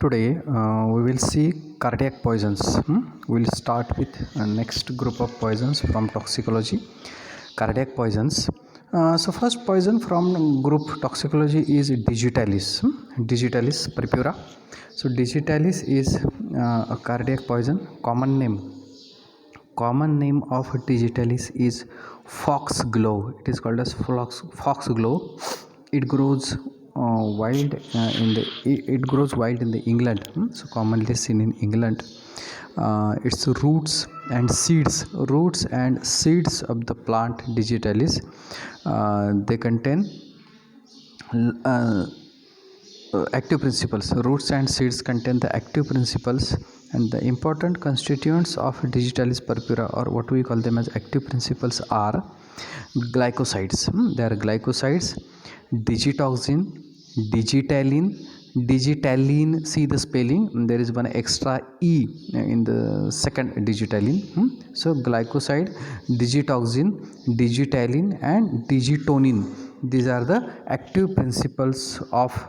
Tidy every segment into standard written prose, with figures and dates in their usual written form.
Today we will see cardiac poisons. We will start with next group of poisons from toxicology, cardiac poisons. So first poison from group toxicology is digitalis, digitalis purpura. So digitalis is a cardiac poison. Common name of digitalis is foxglove. It is called as foxglove. It grows wild it grows wild in the England. So commonly seen in England. Its roots and seeds of the plant digitalis, they contain uh, active principles. Roots and seeds contain the active principles, and the important constituents of digitalis purpura, or what we call them as active principles, are glycosides. They are glycosides, digitoxin, digitalin. See the spelling, there is one extra e in the second digitalin. So glycoside, digitoxin, digitalin and digitonin, these are the active principles of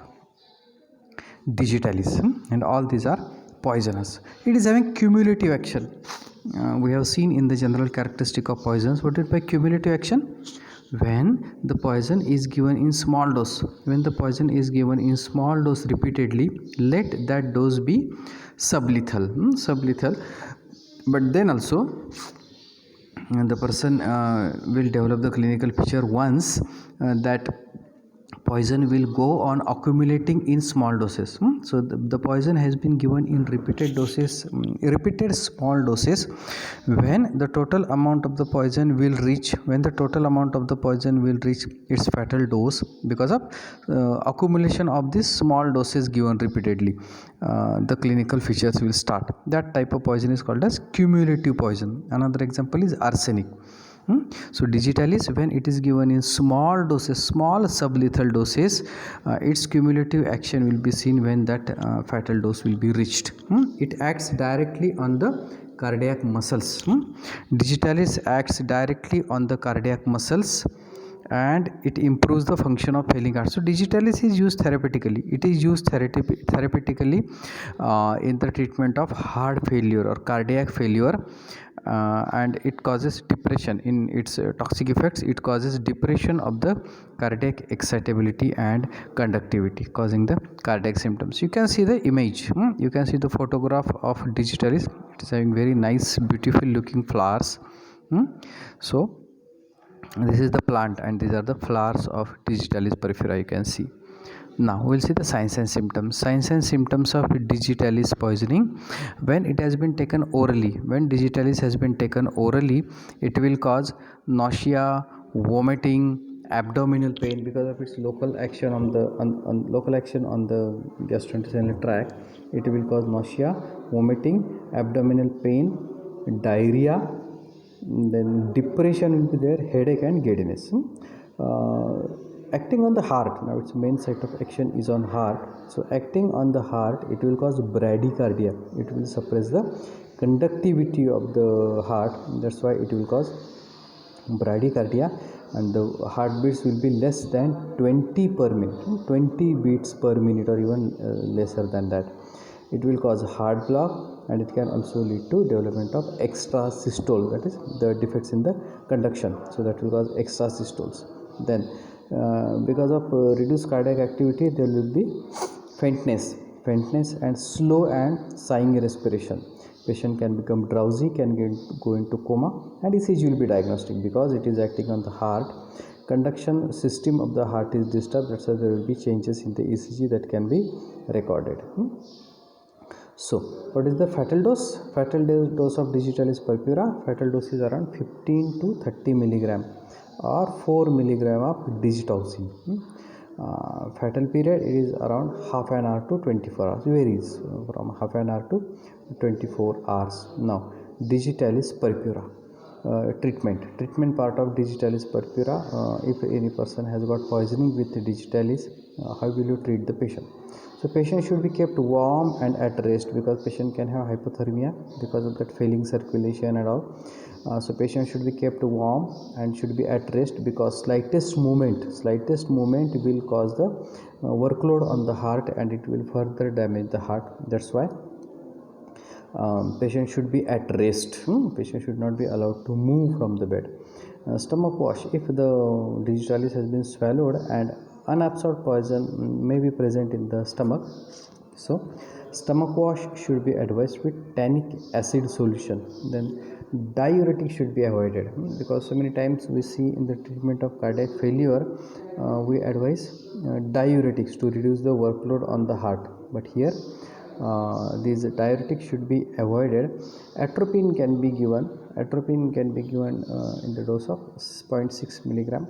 digitalis, and all these are poisonous. It is having cumulative action. We have seen in the general characteristic of poisons. What is by cumulative action? When the poison is given in small dose, repeatedly, let that dose be sublethal. But then also the person will develop the clinical picture once that poison will go on accumulating in small doses. So the poison has been given in repeated small doses. When the total amount of the poison will reach its fatal dose, because of accumulation of these small doses given repeatedly, the clinical features will start. That type of poison is called as cumulative poison. Another example is arsenic. So digitalis, when it is given in small doses, small sublethal doses, its cumulative action will be seen when that fatal dose will be reached. It acts directly on the cardiac muscles. Digitalis acts directly on the cardiac muscles, and it improves the function of failing heart. So digitalis is used therapeutically. It is used therapeutically in the treatment of heart failure or cardiac failure, and it causes depression. In its toxic effects, it causes depression of the cardiac excitability and conductivity, causing the cardiac symptoms. You can see the image. You can see the photograph of digitalis. It is having very nice, beautiful looking flowers. So this is the plant, and these are the flowers of digitalis purpura, you can see. Now we'll see the signs and symptoms. Signs and symptoms of digitalis poisoning. When it has been taken orally, when digitalis has been taken orally, it will cause nausea, vomiting, abdominal pain, because of its local action on the gastrointestinal tract. It will cause nausea, vomiting, abdominal pain, diarrhea, then depression will be there, headache and giddiness. Acting on the heart. Now its main site of action is on heart. So acting on the heart, it will cause bradycardia. It will suppress the conductivity of the heart. That's why it will cause bradycardia, and the heartbeats will be less than 20 per minute, 20 beats per minute, or even lesser than that. It will cause heart block, and it can also lead to development of extra systole, that is the defects in the conduction. So that will cause extra systoles. Then because of reduced cardiac activity, there will be faintness and slow and sighing respiration. Patient can become drowsy, can go into coma, and ECG will be diagnostic because it is acting on the heart. Conduction system of the heart is disturbed. That's why there will be changes in the ECG that can be recorded. So what is the fatal dose? Fatal dose of digitalis purpura, fatal dose is around 15 to 30 milligram or 4 milligram of digitoxin. Fatal period is around half an hour to 24 hours, varies from half an hour to 24 hours. Now digitalis purpura, treatment part of digitalis purpura. If any person has got poisoning with digitalis How will you treat the patient? So patient should be kept warm and at rest, because patient can have hypothermia because of that failing circulation and all. So patient should be kept warm and should be at rest, because slightest movement will cause the workload on the heart and it will further damage the heart. That's why patient should be at rest. Patient should not be allowed to move from the bed. Stomach wash: if the digitalis has been swallowed and unabsorbed poison may be present in the stomach, so stomach wash should be advised with tannic acid solution. Then diuretic should be avoided, because so many times we see in the treatment of cardiac failure, we advise diuretics to reduce the workload on the heart, but here these diuretics should be avoided. Atropine can be given in the dose of 0.6 milligram.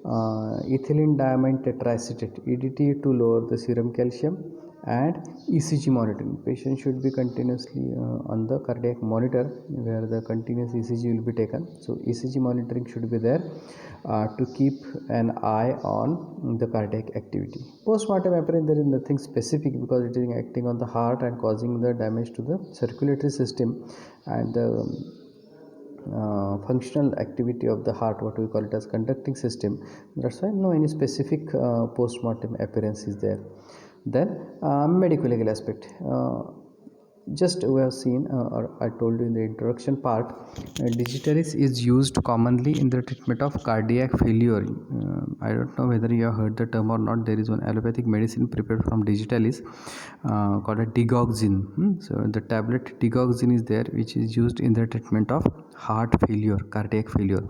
Ethylene diamine tetraacetate EDT to lower the serum calcium. And ECG monitoring: patient should be continuously on the cardiac monitor, where the continuous ECG will be taken. So ECG monitoring should be there to keep an eye on the cardiac activity. Post-mortem apparently there is nothing specific, because it is acting on the heart and causing the damage to the circulatory system and the functional activity of the heart, what we call it as conducting system. That's why no any specific post-mortem appearance is there. Then medical legal aspect, just we have seen, or I told you in the introduction part, digitalis is used commonly in the treatment of cardiac failure. I don't know whether you have heard the term or not. There is one allopathic medicine prepared from digitalis called a digoxin. So the tablet digoxin is there, which is used in the treatment of heart failure, cardiac failure.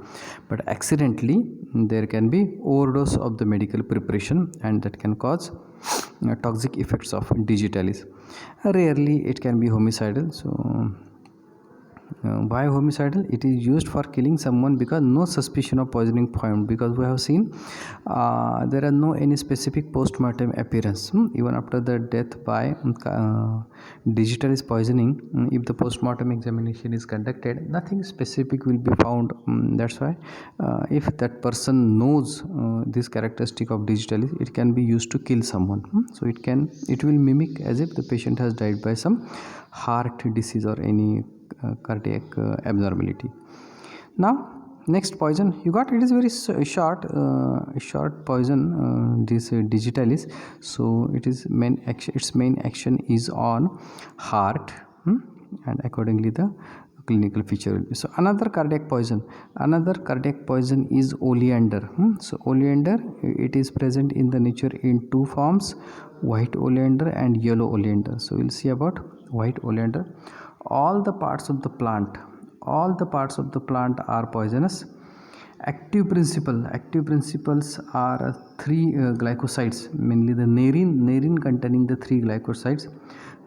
But accidentally there can be overdose of the medical preparation, and that can cause toxic effects of digitalis. Rarely it can be homicidal. So why homicidal? It is used for killing someone because no suspicion of poisoning found, because we have seen there are no any specific post-mortem appearance. Even after the death by digitalis poisoning, if the post-mortem examination is conducted, nothing specific will be found. That's why if that person knows this characteristic of digitalis, it can be used to kill someone. So it will mimic as if the patient has died by some heart disease or any cardiac abnormality. Now next poison you got, it is very short poison, this digitalis. So its main action is on heart, and accordingly the clinical feature will be. So another cardiac poison is oleander. So oleander, it is present in the nature in two forms, white oleander and yellow oleander. So we'll see about white oleander. All the parts of the plant are poisonous. Active principles are three glycosides, mainly the nerine containing the three glycosides: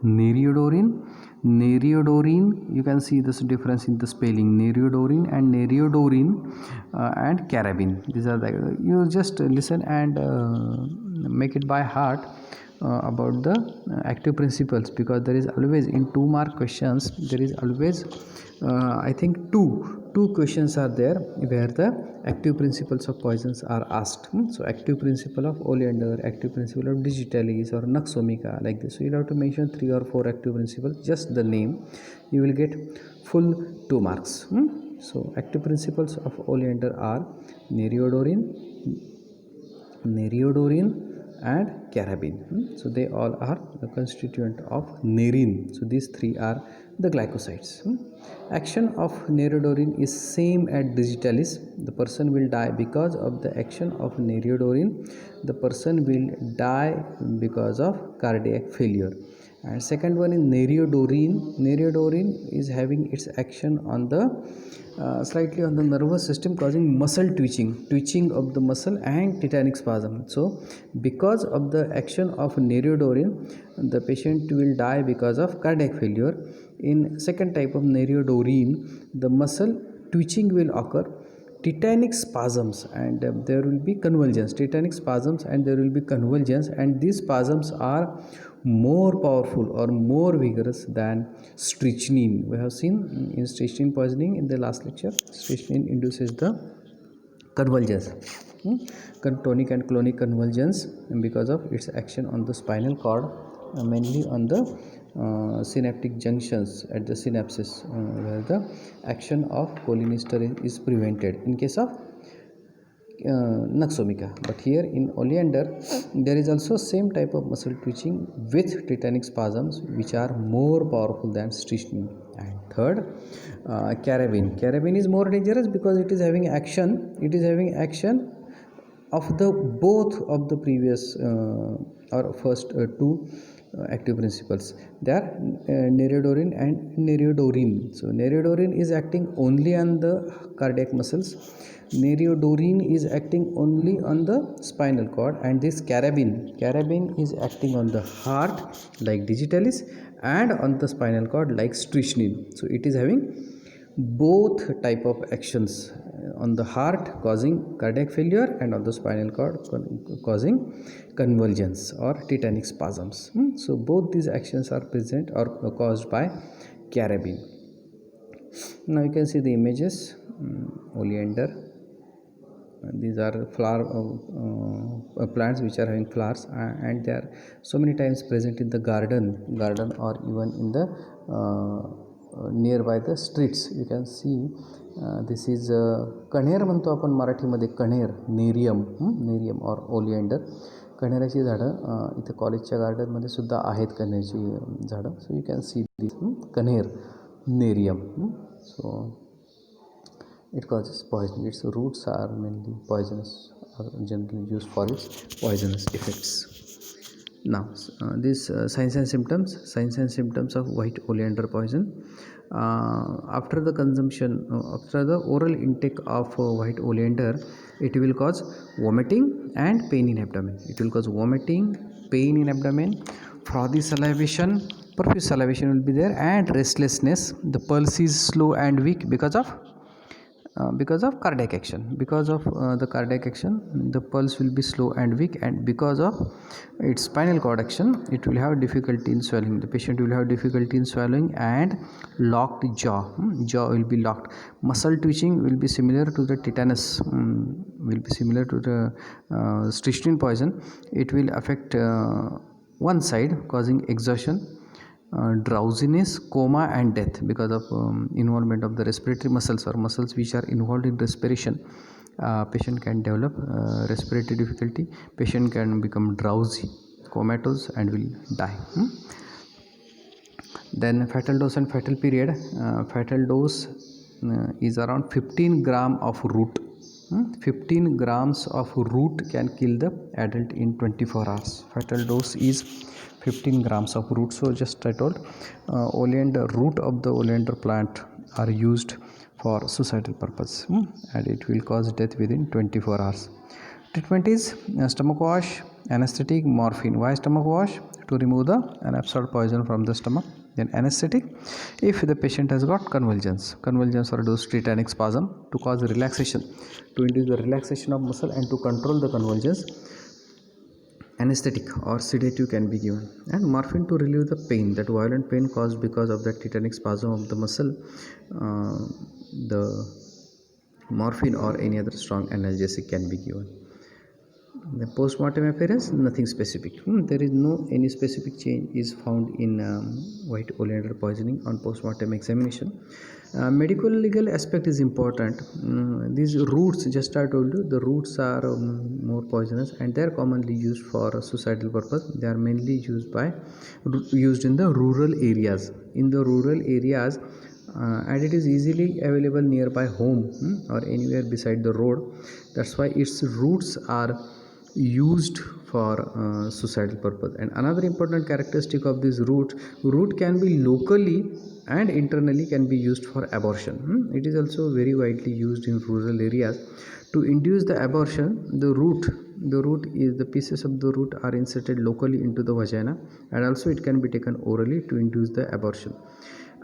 nereodorin, you can see this difference in the spelling, nereodorin and carabine. These are the, you just listen and make it by heart about the active principles, because there is always in 2-mark questions, there is always I think two questions are there where the active principles of poisons are asked. So active principle of oleander, active principle of digitalis or nux vomica, like this. So you have to mention 3 or 4 active principles, just the name, you will get full 2 marks. So active principles of oleander are nereodorin and carabine. So they all are the constituent of nerine. So these 3 are the glycosides. Action of nereodorin is same as digitalis. The person will die because of the action of nereodorin. The person will die because of cardiac failure. And second one is nereodorin is having its action on the slightly on the nervous system, causing muscle twitching of the muscle and tetanic spasm. So because of the action of nereodorin, the patient will die because of cardiac failure. In second type of nereodorin, the muscle twitching will occur, tetanic spasms, and there will be convulsions, and these spasms are more powerful or more vigorous than strychnine. We have seen in strychnine poisoning in the last lecture, strychnine induces the convergence, tonic and clonic convergence, because of its action on the spinal cord, mainly on the synaptic junctions at the synapses, where the action of cholinesterase is prevented in case of Naxomica. But here in oleander there is also same type of muscle twitching with tetanic spasms, which are more powerful than strychnine. And third, carabine is more dangerous because it is having action of the both of the previous or first two active principles. They are nereidorine and nereidorine. So nereidorine is acting only on the cardiac muscles, nereidorine is acting only on the spinal cord, and this carabine is acting on the heart like digitalis and on the spinal cord like strychnine. So it is having both type of actions on the heart causing cardiac failure and on the spinal cord causing convulsions or tetanic spasms. So both these actions are present or caused by carabine. Now you can see the images. Oleander, these are flower plants which are having flowers, and they are so many times present in the garden or even in the nearby the streets. You can see this is कण्हेर म्हणतो आपण मराठीमध्ये, कण्हेर, nerium और oleander. कण्हेराची झाडं इथे कॉलेजच्या गार्डनमध्ये सुद्धा आहेत कण्हेरची झाडं. So you can see this कण्हेर, nerium. So it causes poison. Its roots are mainly poisonous, or generally used for its poisonous effects. Now these signs and symptoms of white oleander poison. After the consumption, after the oral intake of white oleander, it will cause vomiting and pain in abdomen. It will cause vomiting, pain in abdomen, frothy salivation, profuse salivation will be there, and restlessness. The pulse is slow and weak because of cardiac action. Because of the cardiac action, the pulse will be slow and weak, and because of its spinal cord action, it will have difficulty in swallowing. The patient will have difficulty in swallowing and locked jaw. Jaw will be locked. Muscle twitching will be similar to the tetanus, will be similar to the strychnine poison. It will affect one side, causing exhaustion, drowsiness, coma, and death because of involvement of the respiratory muscles or muscles which are involved in respiration. Patient can develop respiratory difficulty, patient can become drowsy, comatose, and will die. Then fatal dose and fatal period. Fatal dose is around 15 gram of root. 15 grams of root can kill the adult in 24 hours. Fatal dose is 15 grams of root. So just I told, oleander, root of the oleander plant are used for suicidal purpose, and it will cause death within 24 hours. Treatment is stomach wash, anesthetic, morphine. Why stomach wash? To remove the unabsorbed poison from the stomach. Then anesthetic if the patient has got convulsions or those tetanic spasm, to cause relaxation, to induce the relaxation of muscle and to control the convulsions. Anesthetic or sedative can be given, and morphine to relieve the pain, that violent pain caused because of the tetanic spasm of the muscle. The morphine or any other strong analgesic can be given. The post-mortem appearance, nothing specific. There is no any specific change is found in white oleander poisoning on post-mortem examination. Medical legal aspect is important. These roots, just I told you, the roots are more poisonous, and they are commonly used for suicidal purpose. They are mainly used in the rural areas. And it is easily available nearby home or anywhere beside the road. That's why its roots are used for suicidal purpose. And another important characteristic of this root can be locally and internally can be used for abortion. It is also very widely used in rural areas. To induce the abortion, the pieces of the root are inserted locally into the vagina, and also it can be taken orally to induce the abortion.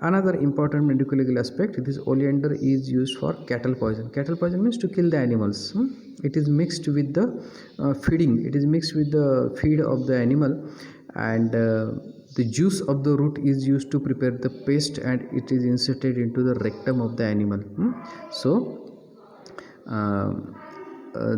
Another important medical legal aspect, this oleander is used for cattle poison. Cattle poison means to kill the animals. It is mixed with the feeding. It is mixed with the feed of the animal, and the juice of the root is used to prepare the paste, and it is inserted into the rectum of the animal. So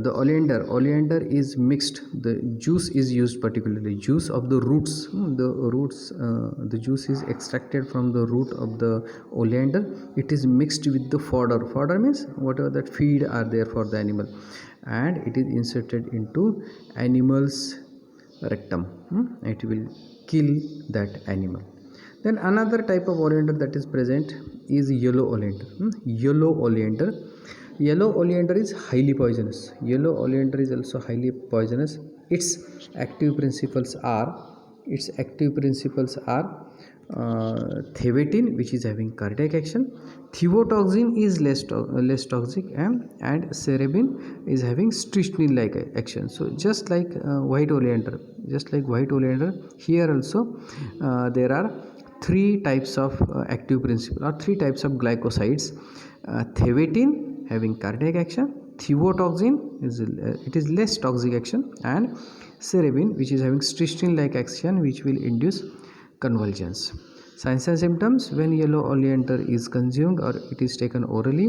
the oleander is mixed. The juice is used, particularly juice of the roots. The juice is extracted from the root of the oleander. It is mixed with the fodder means whatever that feed are there for the animal, and it is inserted into animal's rectum. It will kill that animal. Then another type of oleander that is present is yellow oleander. Yellow oleander is highly poisonous. Yellow oleander is also highly poisonous. Its active principles are thevetin, which is having cardiac action. Thivotoxin is less toxic, and cerebin is having strychnine like action. So just like white oleander, here also there are three types of active principle, or three types of glycosides. Thevetin having cardiac action, thivotoxin is less toxic action, and cerebin, which is having strychnine like action, which will induce convulsions. Signs and symptoms: when yellow oleander is consumed or it is taken orally,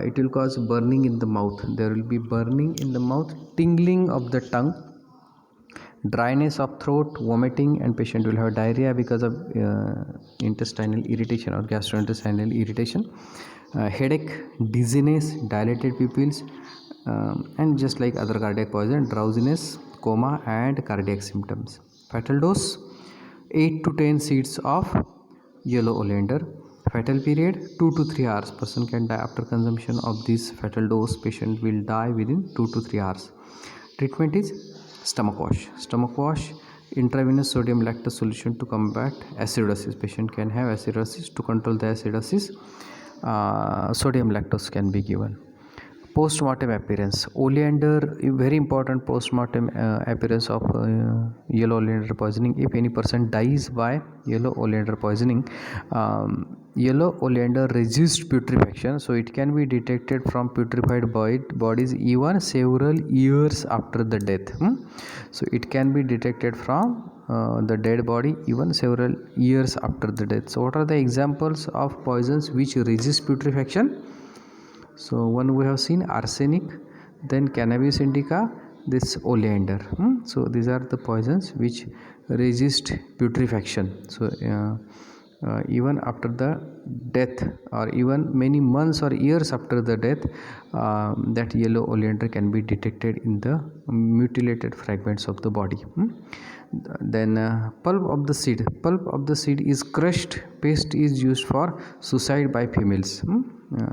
it will cause burning in the mouth. There will be burning in the mouth, tingling of the tongue, dryness of throat, vomiting, and patient will have diarrhea because of intestinal irritation or gastrointestinal irritation, headache, dizziness, dilated pupils, and just like other cardiac poison, drowsiness, coma, and cardiac symptoms. Fatal dose: 8 to 10 seeds of yellow oleander. Fatal period: 2 to 3 hours. Person can die after consumption of this fatal dose. Patient will die within 2 to 3 hours. Treatment is stomach wash, intravenous sodium lactose solution to combat acidosis. Patient can have acidosis. To control the acidosis, sodium lactose can be given. Post-mortem appearance: oleander, very important post-mortem appearance of yellow oleander poisoning. If any person dies by yellow oleander poisoning, yellow oleander resists putrefaction, so it can be detected from putrefied bodies even several years after the death. So it can be detected from the dead body even several years after the death. So what are the examples of poisons which resist putrefaction? So one we have seen arsenic, then cannabis indica, this oleander. So these are the poisons which resist putrefaction. So even after the death, or even many months or years after the death, that yellow oleander can be detected in the mutilated fragments of the body. Then pulp of the seed is crushed. Paste is used for suicide by females.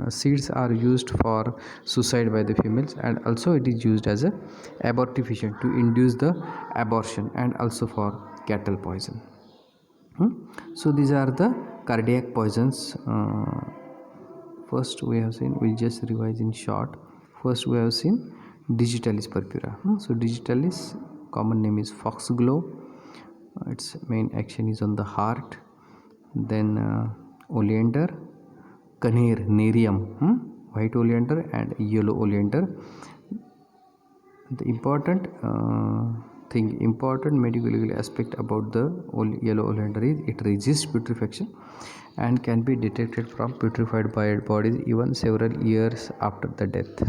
Seeds are used for suicide by the females, and also it is used as a abortifacient to induce the abortion, and also for cattle poison. So these are the cardiac poisons. First we have seen, we'll just revise in short. First we have seen digitalis purpura. So digitalis, common name is foxglove. Its main action is on the heart. Then oleander, Caneer, Nerium, white oleander and yellow oleander. The important medical aspect about the yellow oleander is it resists putrefaction and can be detected from putrefied bodies even several years after the death.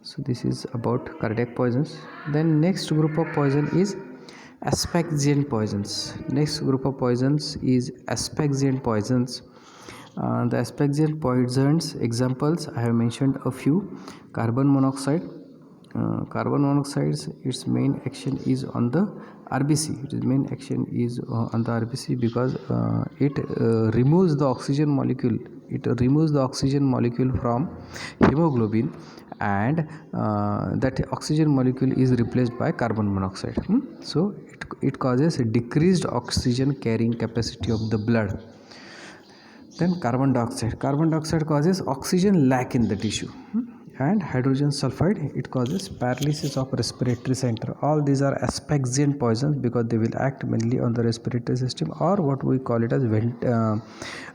So this is about cardiac poisons. Then next group of poison is asphyxiant poisons. The asphyxiant poisons examples, I have mentioned a few. Carbon monoxide. Its main action is on the RBC. Because it removes the oxygen molecule. From hemoglobin, and that oxygen molecule is replaced by carbon monoxide. So it causes a decreased oxygen carrying capacity of the blood. Then carbon dioxide causes oxygen lack in the tissue. And hydrogen sulfide, it causes paralysis of respiratory center. All these are asphyxiant poisons because they will act mainly on the respiratory system, or what we call it as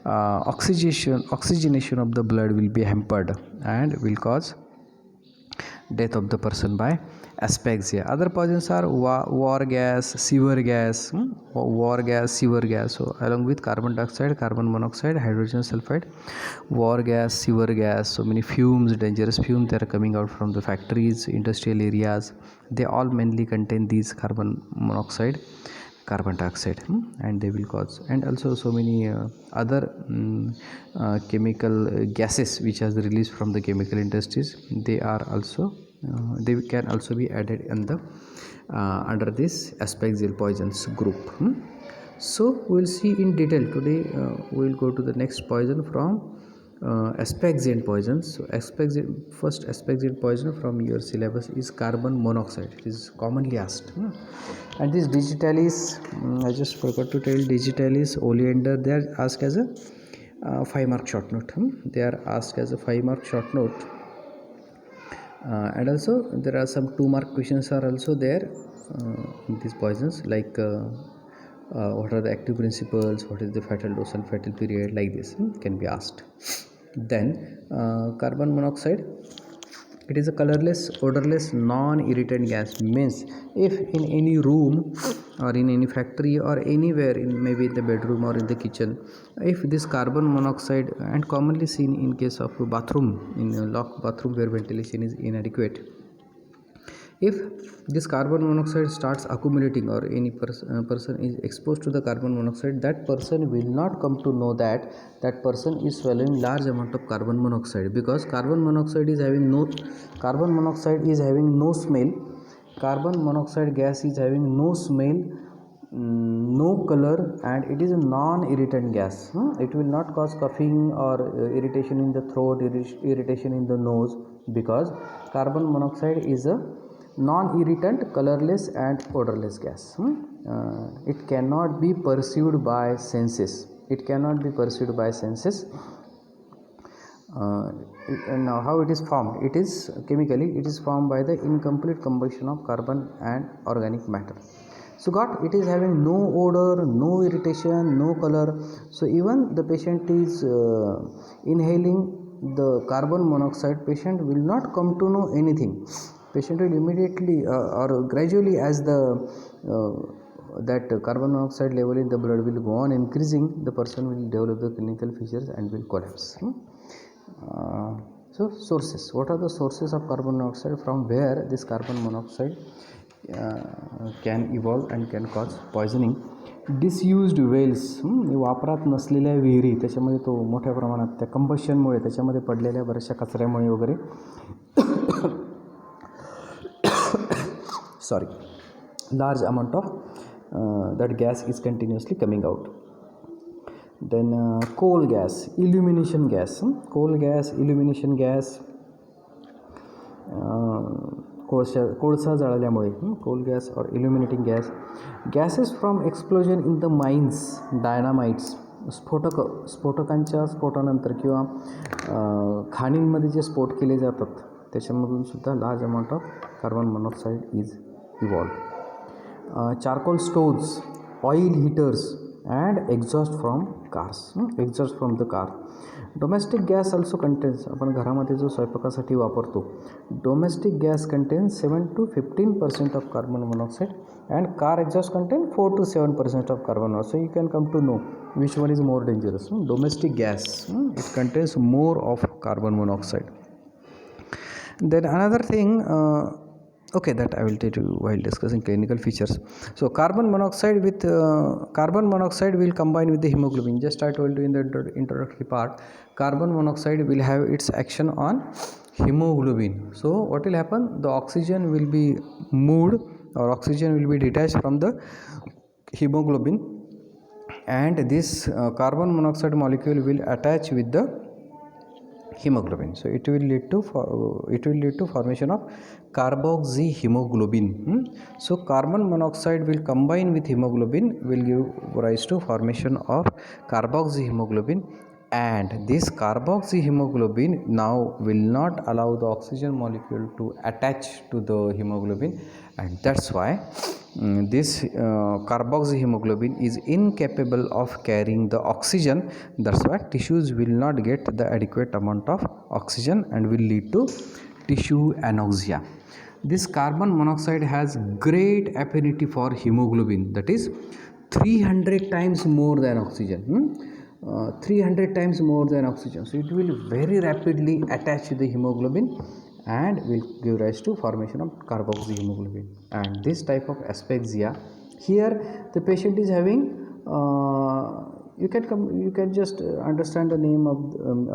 oxygenation of the blood will be hampered and will cause death of the person by Aspaxia. Other poisons are war gas, sewer gas, war gas, sewer gas. So along with carbon dioxide, carbon monoxide, hydrogen sulfide, war gas, sewer gas. So many fumes, dangerous fumes, they are coming out from the factories, industrial areas. They all mainly contain these carbon monoxide, carbon dioxide, and they will cause, and also so many other chemical gases which has released from the chemical industries. They are also they can also be added in the under this aspaxial poisons group. So we will see in detail today. We will go to the next poison from aspaxiant poisons. So first aspaxiant poison from your syllabus is carbon monoxide. It is commonly asked. And this digitalis, I just forgot to tell, digitalis oleander, they are asked as a 5-mark short note. They are asked as a 5-mark short note. And also there are some 2-mark questions are also there in these poisons, like what are the active principles, what is the fatal dose and fatal period, like this can be asked. Then carbon monoxide, it is a colorless, odorless, non-irritant gas. Means if in any room or in any factory or anywhere, in maybe in the bedroom or in the kitchen, if this carbon monoxide, and commonly seen in case of a bathroom, in a locked bathroom where ventilation is inadequate, if this carbon monoxide starts accumulating or any person is exposed to the carbon monoxide, that person will not come to know that that person is swallowing large amount of carbon monoxide, because carbon monoxide is having no smell, carbon monoxide gas is having no smell, no color, and it is a non-irritant gas. It will not cause coughing or irritation in the throat, irritation in the nose, because carbon monoxide is a non-irritant, colorless and odorless gas. It cannot be perceived by senses. Now how it is formed? It is chemically, it is formed by the incomplete combustion of carbon and organic matter. So it is having no odor, no irritation, no color. So even the patient is inhaling the carbon monoxide, patient will not come to know anything. Patient will immediately or gradually, as the that carbon monoxide level in the blood will go on increasing, the person will develop the clinical features and will collapse. So sources, what are the sources of carbon monoxide, from where this carbon monoxide can evolve and can cause poisoning? Disused wells, वापरात नसलेल्या विहिरी, त्याच्यामध्ये तो मोठ्या प्रमाणात त्या कंबशनमुळे, त्याच्यामध्ये पडलेल्या बऱ्याचशा कचऱ्यामुळे वगैरे sorry, large amount of that gas is continuously coming out. Then coal gas, illumination gas, कोळसा जळाल्यामुळे, coal gas or illuminating gas. Gases from explosion in the mines, dynamites, स्फोटकांच्या स्फोटानंतर किंवा खाणींमध्ये जे स्फोट केले जातात त्याच्यामधून सुद्धा large amount of carbon monoxide is evolved. Charcoal stoves, oil heaters and exhaust from the car. Domestic gas also contains, आपण घरामध्ये जो स्वयंपाकासाठी वापरतो, domestic gas contains 7 to 15% of carbon monoxide and car exhaust contain 4 to 7% of carbon monoxide. So you can come to know which one is more dangerous. Domestic gas, it contains more of carbon monoxide. Then another thing, okay, that I will tell you while discussing clinical features. So carbon monoxide will combine with the hemoglobin. Just I told you in the introductory part, carbon monoxide will have its action on hemoglobin. So what will happen? The oxygen will be moved, or oxygen will be detached from the hemoglobin, and this carbon monoxide molecule will attach with the hemoglobin. So it will lead to formation of carboxyhemoglobin. So carbon monoxide will combine with hemoglobin, will give rise to formation of carboxyhemoglobin, and this carboxyhemoglobin now will not allow the oxygen molecule to attach to the hemoglobin, and that's why this carboxyhemoglobin is incapable of carrying the oxygen. That's why tissues will not get the adequate amount of oxygen and will lead to tissue anoxia. This carbon monoxide has great affinity for hemoglobin, that is 300 times more than oxygen. 300 times more than oxygen, so it will very rapidly attach to the hemoglobin and will give rise to formation of carboxyhemoglobin. And this type of asphyxia, here the patient is having you can just understand the name of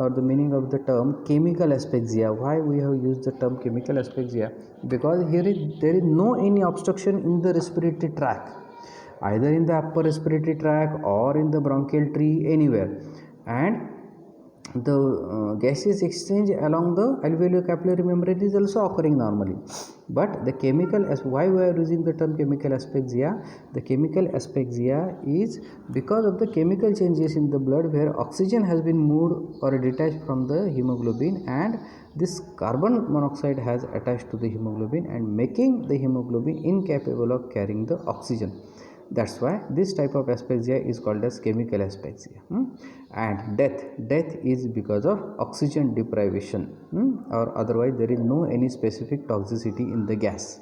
or the meaning of the term chemical asphyxia. Why we have used the term chemical asphyxia? Because there is no any obstruction in the respiratory tract, either in the upper respiratory tract or in the bronchial tree, anywhere, and the gaseous exchange along the alveolar-capillary membrane is also occurring normally. But the chemical, as why we are using the term chemical asphyxia? The chemical asphyxia is because of the chemical changes in the blood, where oxygen has been moved or detached from the hemoglobin, and this carbon monoxide has attached to the hemoglobin and making the hemoglobin incapable of carrying the oxygen. That's why this type of asphyxia is called as chemical asphyxia. And death is because of oxygen deprivation, or otherwise there is no any specific toxicity in the gas.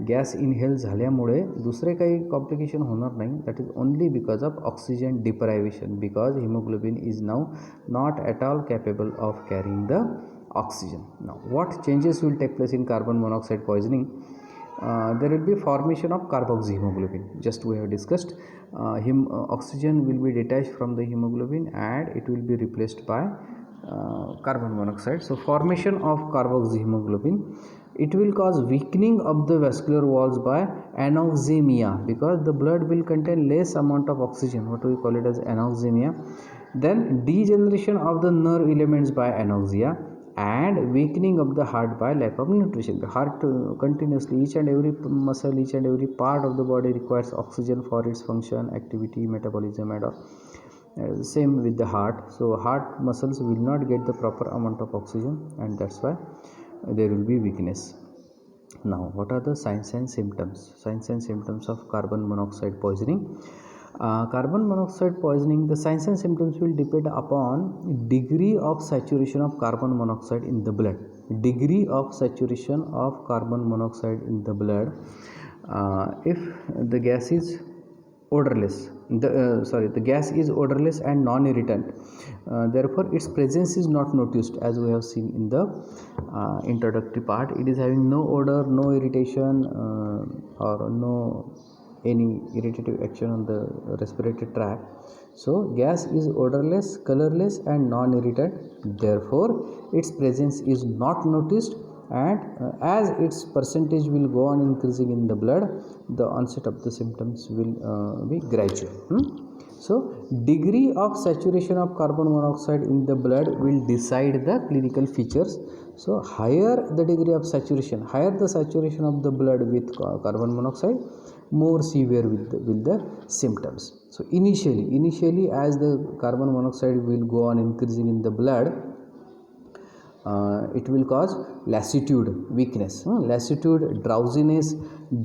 Gas inhale झाल्यामुळे दुसरे काही complication होणार नाही. That is only because of oxygen deprivation, because haemoglobin is now not at all capable of carrying the oxygen. Now what changes will take place in carbon monoxide poisoning? There will be formation of carboxyhemoglobin, just we have discussed. Oxygen will be detached from the hemoglobin and it will be replaced by carbon monoxide. So formation of carboxyhemoglobin, it will cause weakening of the vascular walls by anoxemia, because the blood will contain less amount of oxygen, what we call it as anoxemia. Then degeneration of the nerve elements by anoxia, and weakening of the heart by lack of nutrition. The heart continuously, each and every muscle, each and every part of the body requires oxygen for its function, activity, metabolism, and all. Same with the heart. So heart muscles will not get the proper amount of oxygen, and that's why there will be weakness. Now what are the signs and symptoms? Signs and symptoms of carbon monoxide poisoning. Carbon monoxide poisoning, the signs and symptoms will depend upon degree of saturation of carbon monoxide in the blood. Degree of saturation of carbon monoxide in the blood. If the gas is odorless, the gas is odorless and non-irritant, therefore its presence is not noticed, as we have seen in the introductory part. It is having no odor, no irritation, or no any irritative action on the respiratory tract. So gas is odorless, colorless, and non-irritant, therefore its presence is not noticed, and as its percentage will go on increasing in the blood, the onset of the symptoms will be gradual. So degree of saturation of carbon monoxide in the blood will decide the clinical features. So higher the degree of saturation, higher the saturation of the blood with carbon monoxide, more severe with the symptoms. So initially as the carbon monoxide will go on increasing in the blood, it will cause lassitude, weakness, lassitude, drowsiness,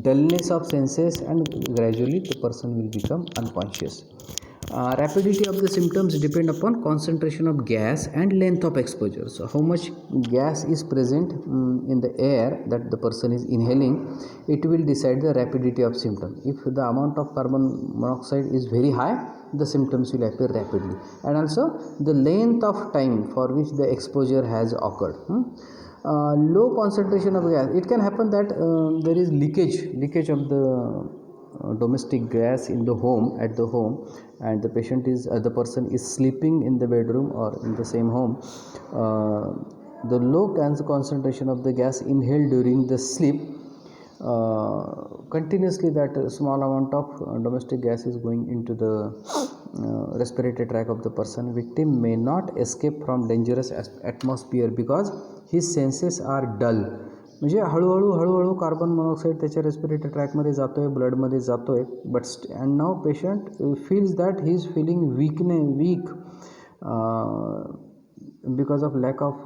dullness of senses, and gradually the person will become unconscious. Rapidity of the symptoms depend upon concentration of gas and length of exposure. So how much gas is present in the air that the person is inhaling, it will decide the rapidity of symptom. If the amount of carbon monoxide is very high, the symptoms will appear rapidly, and also the length of time for which the exposure has occurred. Low concentration of gas, it can happen that there is leakage of the domestic gas in the home, at the home, and the the person is sleeping in the bedroom or in the same home. The low concentration of the gas inhaled during the sleep, continuously that small amount of domestic gas is going into the respiratory tract of the person. Victim may not escape from dangerous atmosphere because his senses are dull. म्हणजे हळूहळू carbon monoxide त्याच्या respiratory ट्रॅकमध्ये जातो आहे, ब्लडमध्ये जातो आहे, but and now patient feels that he is feeling weak because of lack of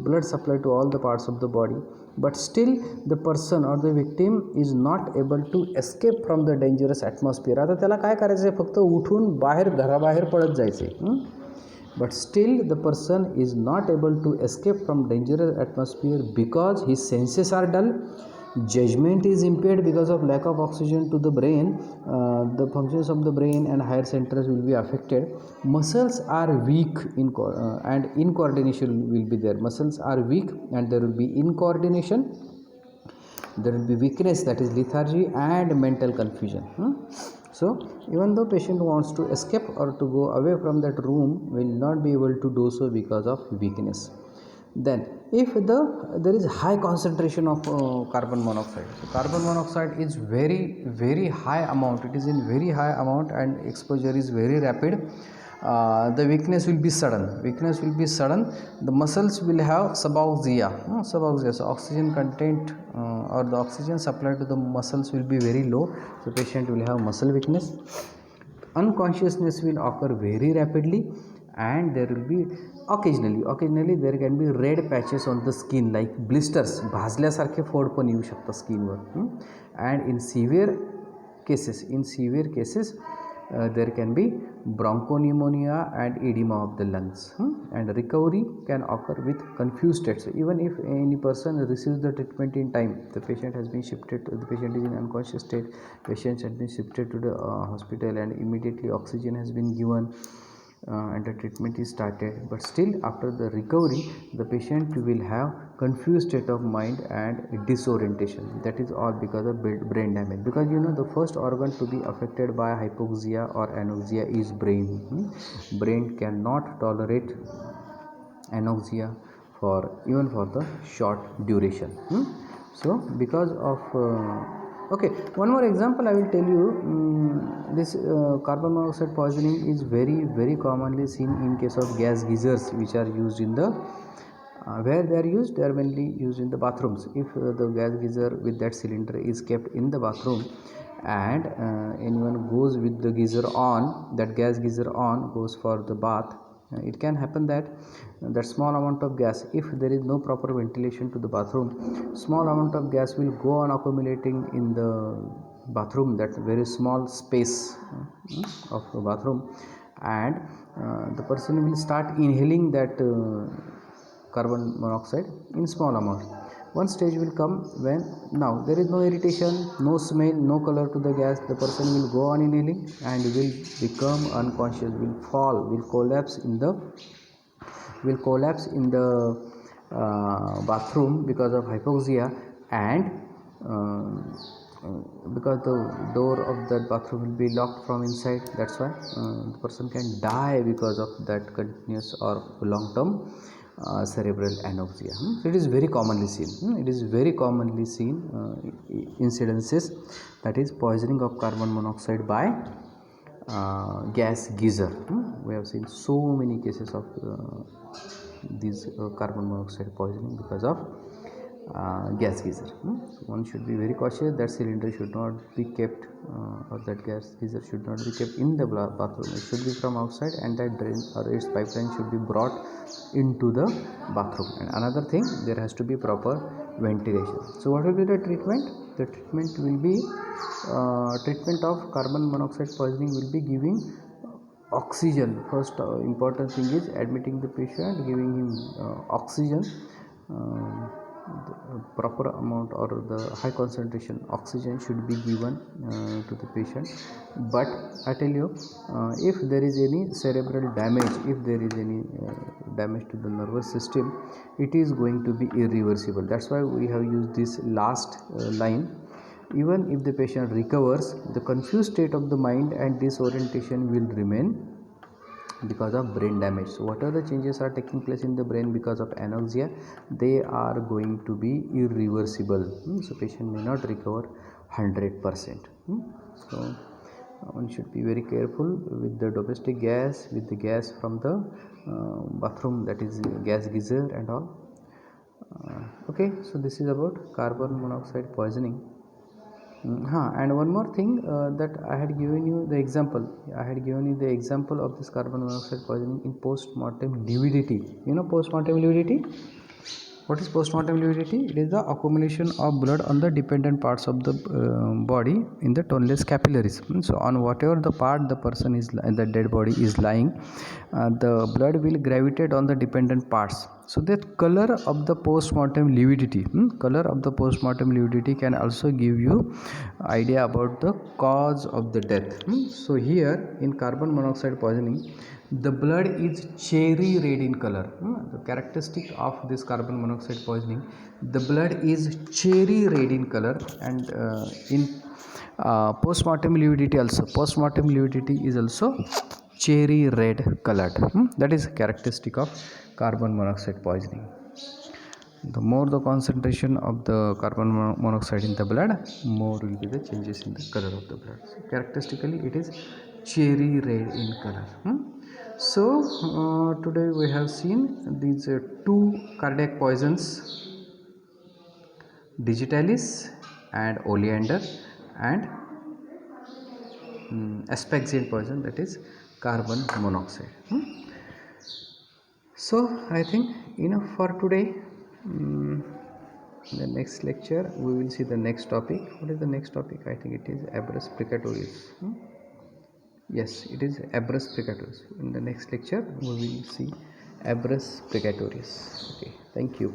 blood supply to all the parts of the body, but still the person or the victim is not able to escape from the dangerous atmosphere. आता त्याला काय करायचं आहे, फक्त उठून बाहेर घराबाहेर पळत जायचं आहे. but still the person is not able to escape from dangerous atmosphere because his senses are dull, judgment is impaired because of lack of oxygen to the brain, the functions of the brain and higher centers will be affected, muscles are weak and incoordination will be there. Muscles are weak and there will be incoordination, there will be weakness, that is lethargy, and mental confusion. So even though patient wants to escape or to go away from that room, will not be able to do so because of weakness. Then if there is high concentration of carbon monoxide, so carbon monoxide is very high amount, it is in very high amount and exposure is very rapid, the weakness will be sudden, the muscles will have subaxia, so oxygen content or the oxygen supply to the muscles will be very low, so patient will have muscle weakness, unconsciousness will occur very rapidly, and there will be occasionally there can be red patches on the skin like blisters, भाजल्यासारखे फोड पण येऊ शकतात स्किनवर, and in severe cases there can be bronchopneumonia and edema of the lungs, and recovery can occur with confused states. So even if any person receives the treatment in time, the patient is in unconscious state, patient has been shifted to the hospital and immediately oxygen has been given, and the treatment is started, but still after the recovery the patient will have confused state of mind and disorientation. That is all because of brain damage, because the first organ to be affected by hypoxia or anoxia is brain. Brain cannot tolerate anoxia even for the short duration. So because of okay, one more example I will tell you. This carbon monoxide poisoning is very commonly seen in case of gas geysers, which are used in the where they are mainly used in the bathrooms. If the gas geyser with that cylinder is kept in the bathroom and anyone goes with the geyser on, that gas geyser on, goes for the bath, it can happen that that small amount of gas, if there is no proper ventilation to the bathroom, small amount of gas will go on accumulating in the bathroom, that very small space of the bathroom, and the person will start inhaling that carbon monoxide in small amount. One stage will come when now there is no irritation, no smell, no color to the gas, the person will go on inhaling and will become unconscious, will fall, will collapse in the bathroom because of hypoxia, and because the door of that bathroom will be locked from inside, that's why the person can die because of that continuous or long term cerebral anoxia. So it is very commonly seen. It is very commonly seen incidences, that is poisoning of carbon monoxide by gas geyser. We have seen so many cases of these carbon monoxide poisoning because of gas geyser. One should be very cautious that cylinder should not be kept or that gas geyser should not be kept in the bathroom. It should be from outside, and that drain or its pipeline should be brought into the bathroom. And another thing, there has to be proper ventilation. So what will be the treatment? The treatment will be treatment of carbon monoxide poisoning will be giving oxygen. First important thing is admitting the patient, giving him oxygen, the proper amount or the high concentration oxygen should be given to the patient. But I tell you, if there is any cerebral damage, if there is any damage to the nervous system, it is going to be irreversible. That's why we have used this last line. Even if the patient recovers, the confused state of the mind and disorientation will remain because of brain damage. So whatever the changes are taking place in the brain because of anoxia, they are going to be irreversible. So patient may not recover 100%. So one should be very careful with the domestic gas, with the gas from the bathroom, that is gas geyser and all. Okay, so this is about carbon monoxide poisoning. And one more thing, that I had given you the example. Of this carbon monoxide poisoning in post-mortem lividity. You know post-mortem lividity? What is postmortem lividity? It is the accumulation of blood on the dependent parts of the body in the toneless capillaries. So on whatever the part the person is, the dead body is lying, the blood will gravitate on the dependent parts. So the color of the postmortem lividity, color of the postmortem lividity can also give you idea about the cause of the death. So here in carbon monoxide poisoning, the blood is cherry red in color. The characteristic of this carbon monoxide poisoning, the blood is cherry red in color, and in postmortem lividity also, postmortem lividity is also cherry red colored. That is characteristic of carbon monoxide poisoning. The more the concentration of the carbon monoxide in the blood, more will be the changes in the color of the blood. So characteristically it is cherry red in color. So today we have seen these two cardiac poisons, digitalis and oleander, and aspaxian poison, that is carbon monoxide. So I think enough for today. In the next lecture we will see the next topic. What is the next topic? I think it is abrus precatorius. Yes, it is abrus precatorius. In the next lecture we will see abrus precatorius. Okay, thank you.